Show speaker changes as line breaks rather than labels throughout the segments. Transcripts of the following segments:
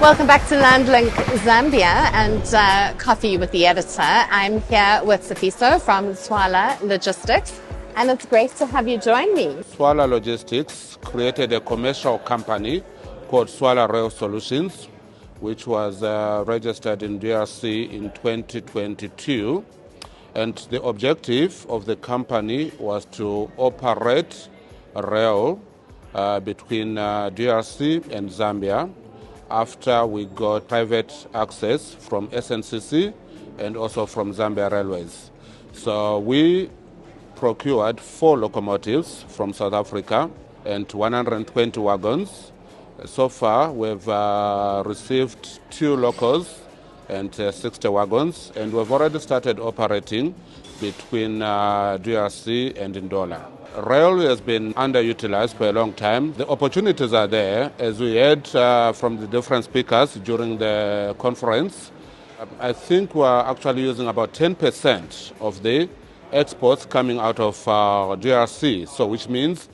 Welcome back to Land-Linked Zambia and Coffee with the Editor. I'm here with Sifiso from Swala Logistics, and it's great to have you join me.
Swala Logistics created a commercial company called Swala Rail Solutions, which was registered in DRC in 2022. And the objective of the company was to operate rail between DRC and Zambia after we got private access from SNCC and also from Zambia Railways. So we procured 4 locomotives from South Africa and 120 wagons. So far, we've received 2 locos and 60 wagons, and we've already started operating between DRC and Ndola. Rail has been underutilized for a long time. The opportunities are there, as we heard from the different speakers during the conference. I think we're actually using about 10% of the exports coming out of DRC, so which means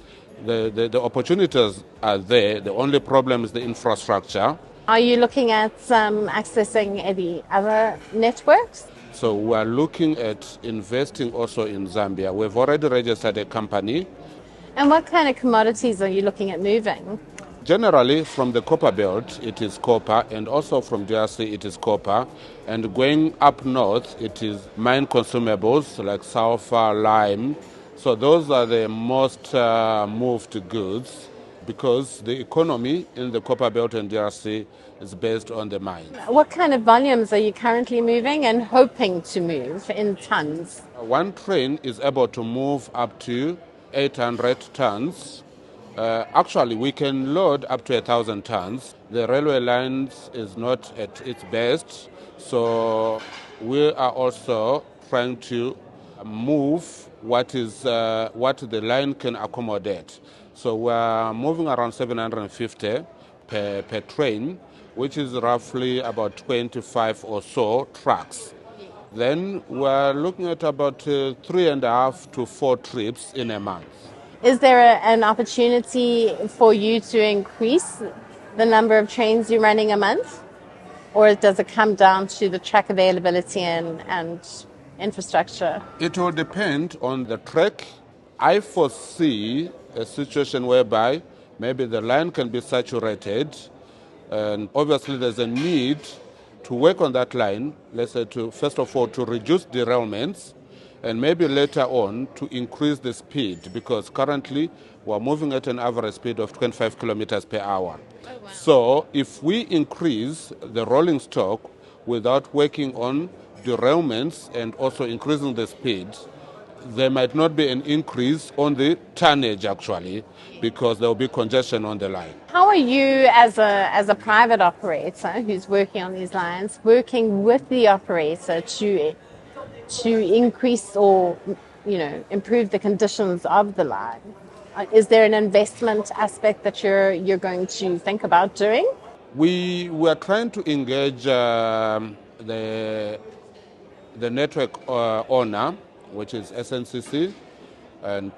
the opportunities are there. The only problem is the infrastructure.
Are you looking at accessing any other networks?
So we are looking at investing also in Zambia. We've already registered a company.
And what kind of commodities are you looking at moving?
Generally, from the copper belt, it is copper, and also from DRC, it is copper. And going up north, it is mine consumables like sulfur, lime. So those are the most moved goods, because the economy in the copper belt and DRC is based on the mine.
What kind of volumes are you currently moving and hoping to move in tons?
One train is able to move up to 800 tons. Actually, we can load up to 1,000 tons. The railway lines is not at its best, so we are also trying to move what the line can accommodate. So we're moving around 750 per train, which is roughly about 25 or so trucks. Then we're looking at about 3.5 to 4 trips in a month.
Is there an opportunity for you to increase the number of trains you're running a month? Or does it come down to the track availability and infrastructure?
It will depend on the track. I foresee a situation whereby maybe the line can be saturated, and obviously there's a need to work on that line, let's say first of all to reduce derailments, and maybe later on to increase the speed, because currently we're moving at an average speed of 25 kilometers per hour. Oh, wow. So if we increase the rolling stock without working on derailments and also increasing the speed, there might not be an increase on the tonnage actually, because there will be congestion on the line.
How are you as a private operator who's working on these lines, working with the operator to increase or improve the conditions of the line? Is there an investment aspect that you're going to think about doing?
We are trying to engage the network owner, which is SNCC. And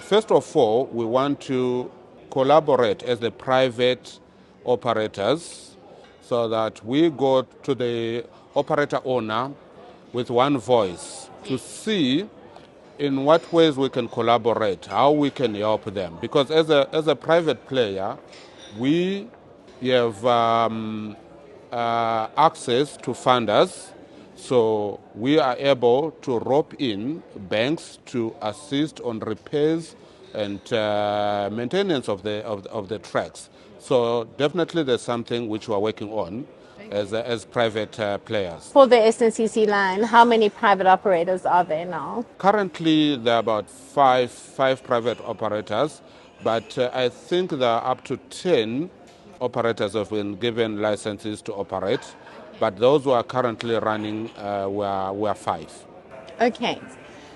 first of all, we want to collaborate as the private operators so that we go to the operator owner with one voice to see in what ways we can collaborate, how we can help them. Because as a private player, we have access to funders. So we are able to rope in banks to assist on repairs and maintenance of the tracks. So definitely there's something which we are working on as private players.
For the SNCC line, how many private operators are there now?
Currently there are about five private operators, but I think there are up to 10 operators who have been given licenses to operate. But those who are currently running were 5.
Okay.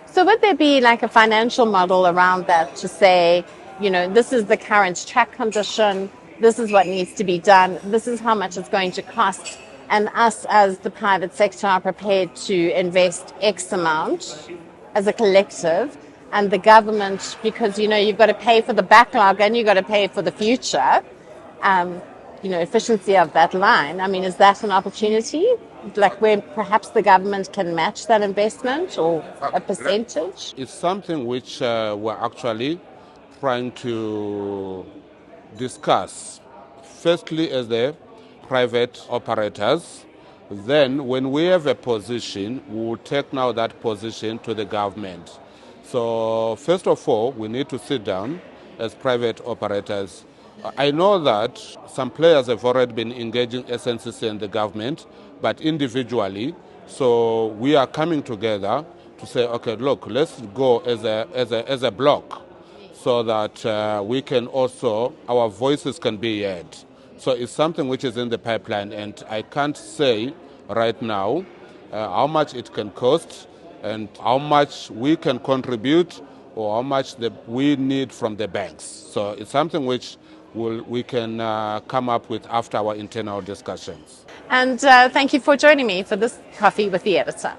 So would there be like a financial model around that to say, this is the current track condition, this is what needs to be done, this is how much it's going to cost, and us as the private sector are prepared to invest X amount as a collective, and the government, because you've got to pay for the backlog and you've got to pay for the future, efficiency of that line. I mean, is that an opportunity, like where perhaps the government can match that investment or a percentage?
It's something which we're actually trying to discuss. Firstly, as the private operators. Then, when we have a position, we will take now that position to the government. So, first of all, we need to sit down as private operators. I know that some players have already been engaging SNCC and the government, but individually. So, we are coming together to say, okay, look, let's go as a block, so that we can also, our voices can be heard. So it's something which is in the pipeline, and I can't say right now how much it can cost and how much we can contribute or how much we need from the banks. So it's something which we can come up with after our internal discussions.
And thank you for joining me for this Coffee with the Editor.